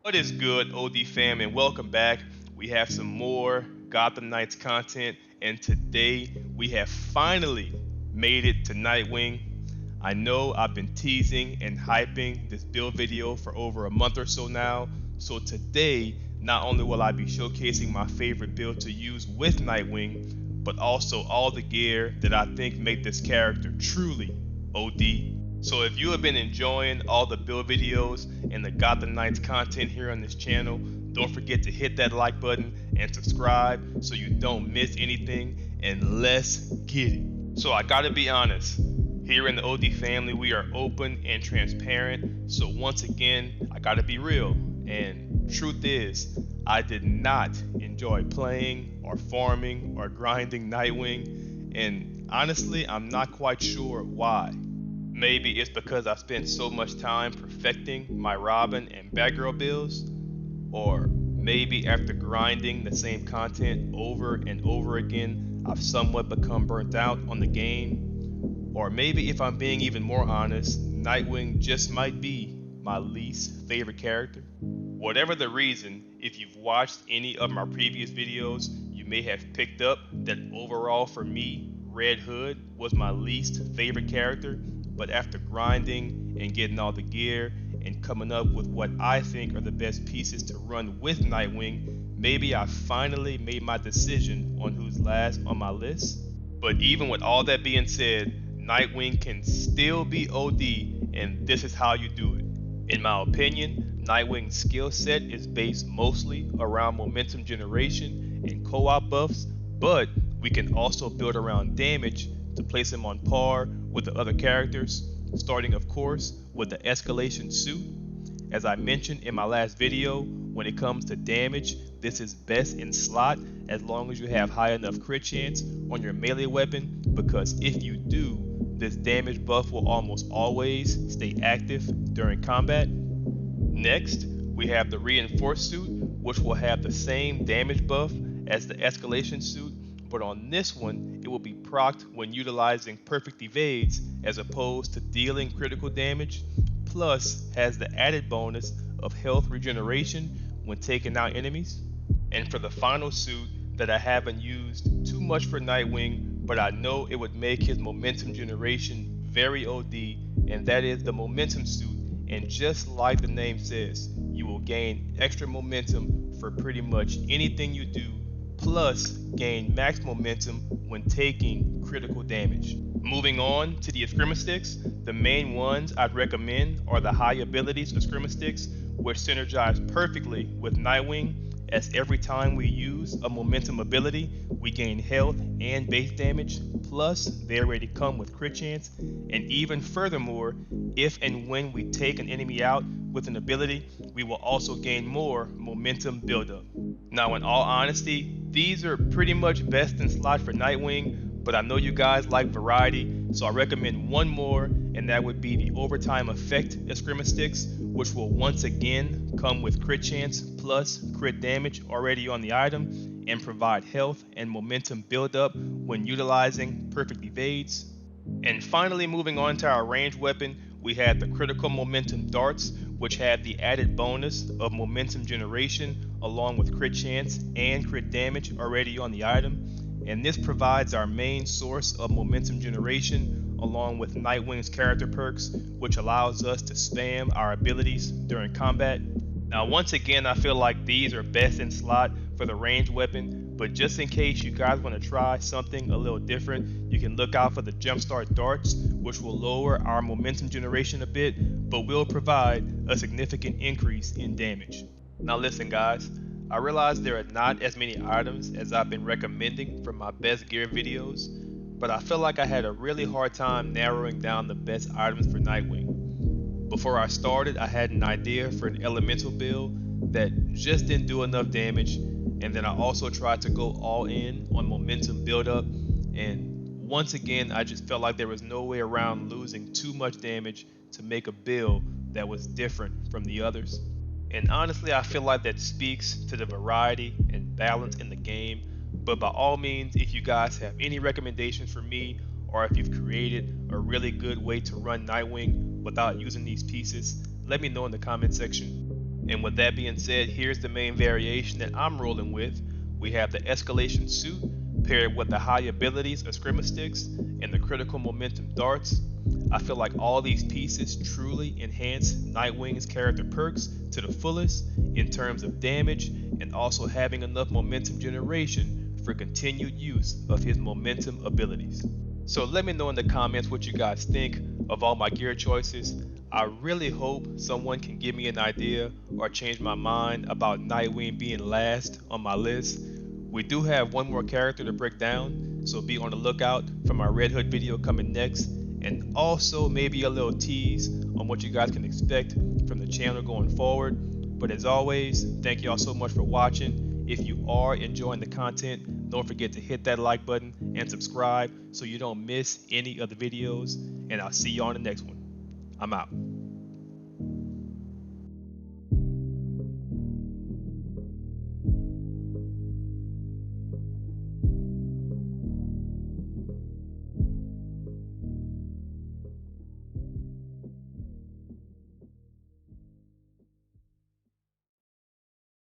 What is good, OD fam, and welcome back. We have some more Gotham Knights content, and today we have finally made it to Nightwing. I know I've been teasing and hyping this build video for over a month or so now, so today not only will I be showcasing my favorite build to use with Nightwing, but also all the gear that I think make this character truly OD. So if you have been enjoying all the build videos and the Gotham Knights content here on this channel, don't forget to hit that like button and subscribe so you don't miss anything, and let's get it. So I gotta be honest, here in the OD family we are open and transparent, so once again I gotta be real, and truth is I did not enjoy playing or farming or grinding Nightwing, and honestly I'm not quite sure why. Maybe it's because I spent so much time perfecting my Robin and Batgirl builds, or maybe after grinding the same content over and over again, I've somewhat become burnt out on the game, or maybe if I'm being even more honest, Nightwing just might be my least favorite character. Whatever the reason, if you've watched any of my previous videos, you may have picked up that overall for me, Red Hood was my least favorite character. But after grinding and getting all the gear and coming up with what I think are the best pieces to run with Nightwing, maybe I finally made my decision on who's last on my list. But even with all that being said, Nightwing can still be OD, and this is how you do it. In my opinion, Nightwing's skill set is based mostly around momentum generation and co-op buffs, but we can also build around damage to place him on par with the other characters, starting of course with the escalation suit. As I mentioned in my last video, when it comes to damage, this is best in slot as long as you have high enough crit chance on your melee weapon, because if you do, this damage buff will almost always stay active during combat. Next, we have the reinforced suit, which will have the same damage buff as the escalation suit, but on this one, it will be procced when utilizing perfect evades as opposed to dealing critical damage, plus has the added bonus of health regeneration when taking out enemies. And for the final suit that I haven't used too much for Nightwing, but I know it would make his momentum generation very OD, and that is the momentum suit. And just like the name says, you will gain extra momentum for pretty much anything you do, plus gain max momentum when taking critical damage. Moving on to the Eskrima sticks, the main ones I'd recommend are the high abilities Eskrima sticks, which synergize perfectly with Nightwing, as every time we use a momentum ability, we gain health and base damage, plus they already come with crit chance, and even furthermore, if and when we take an enemy out with an ability, we will also gain more momentum buildup. Now in all honesty, these are pretty much best in slot for Nightwing, but I know you guys like variety, so I recommend one more, and that would be the overtime effect Eskrima sticks, which will once again come with crit chance plus crit damage already on the item, and provide health and momentum buildup when utilizing perfect evades. And finally, moving on to our ranged weapon, we had the critical momentum darts, which have the added bonus of momentum generation along with crit chance and crit damage already on the item, and this provides our main source of momentum generation along with Nightwing's character perks, which allows us to spam our abilities during combat. Now once again, I feel like these are best in slot for the ranged weapon, but just in case you guys want to try something a little different, you can look out for the jumpstart darts, which will lower our momentum generation a bit, but will provide a significant increase in damage. Now listen guys, I realize there are not as many items as I've been recommending from my best gear videos, but I feel like I had a really hard time narrowing down the best items for Nightwing. Before I started, I had an idea for an elemental build that just didn't do enough damage, and then I also tried to go all in on momentum buildup, and once again I just felt like there was no way around losing too much damage to make a build that was different from the others. And honestly, I feel like that speaks to the variety and balance in the game, but by all means, if you guys have any recommendations for me, or if you've created a really good way to run Nightwing without using these pieces, let me know in the comment section. And with that being said, here's the main variation that I'm rolling with. We have the escalation suit paired with the high abilities of Scrimmer Sticks and the critical momentum darts. I feel like all these pieces truly enhance Nightwing's character perks to the fullest in terms of damage and also having enough momentum generation for continued use of his momentum abilities. So let me know in the comments what you guys think of all my gear choices. I really hope someone can give me an idea or change my mind about Nightwing being last on my list. We do have one more character to break down, so be on the lookout for my Red Hood video coming next, and also maybe a little tease on what you guys can expect from the channel going forward. But as always, thank y'all so much for watching. If you are enjoying the content, don't forget to hit that like button and subscribe so you don't miss any of the videos, and I'll see you on the next one. I'm out.